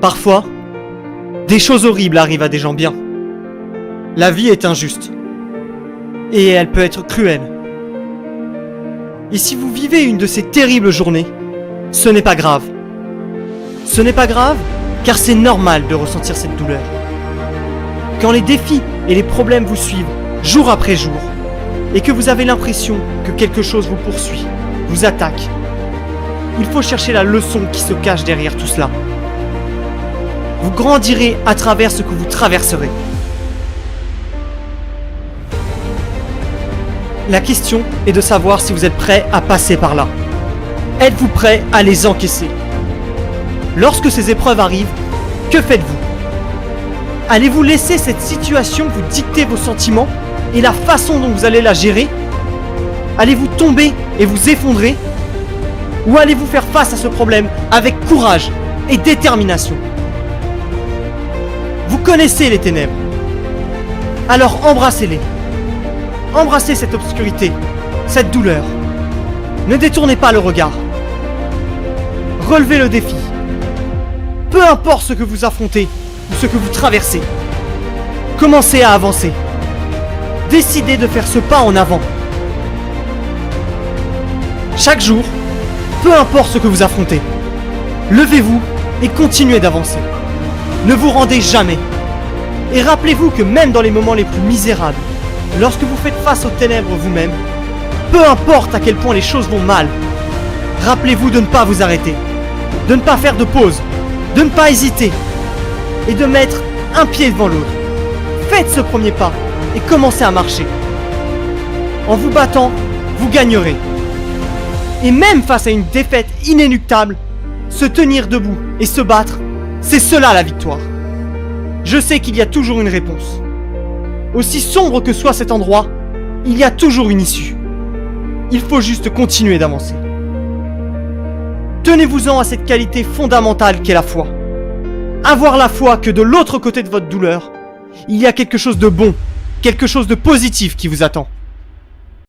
Parfois, des choses horribles arrivent à des gens bien. La vie est injuste. Et elle peut être cruelle. Et si vous vivez une de ces terribles journées, ce n'est pas grave. Ce n'est pas grave, car c'est normal de ressentir cette douleur. Quand les défis et les problèmes vous suivent jour après jour, et que vous avez l'impression que quelque chose vous poursuit, vous attaque, il faut chercher la leçon qui se cache derrière tout cela. Vous grandirez à travers ce que vous traverserez. La question est de savoir si vous êtes prêt à passer par là. Êtes-vous prêt à les encaisser? Lorsque ces épreuves arrivent, que faites-vous? Allez-vous laisser cette situation vous dicter vos sentiments et la façon dont vous allez la gérer? Allez-vous tomber et vous effondrer? Ou allez-vous faire face à ce problème avec courage et détermination? Vous connaissez les ténèbres. Alors embrassez-les. Embrassez cette obscurité, cette douleur. Ne détournez pas le regard. Relevez le défi. Peu importe ce que vous affrontez ou ce que vous traversez. Commencez à avancer. Décidez de faire ce pas en avant. Chaque jour, peu importe ce que vous affrontez, levez-vous et continuez d'avancer. Ne vous rendez jamais. Et rappelez-vous que même dans les moments les plus misérables, lorsque vous faites face aux ténèbres vous-même, peu importe à quel point les choses vont mal, rappelez-vous de ne pas vous arrêter, de ne pas faire de pause, de ne pas hésiter et de mettre un pied devant l'autre. Faites ce premier pas et commencez à marcher. En vous battant, vous gagnerez. Et même face à une défaite inéluctable, se tenir debout et se battre, c'est cela la victoire. Je sais qu'il y a toujours une réponse. Aussi sombre que soit cet endroit, il y a toujours une issue. Il faut juste continuer d'avancer. Tenez-vous-en à cette qualité fondamentale qu'est la foi. Avoir la foi que de l'autre côté de votre douleur, il y a quelque chose de bon, quelque chose de positif qui vous attend.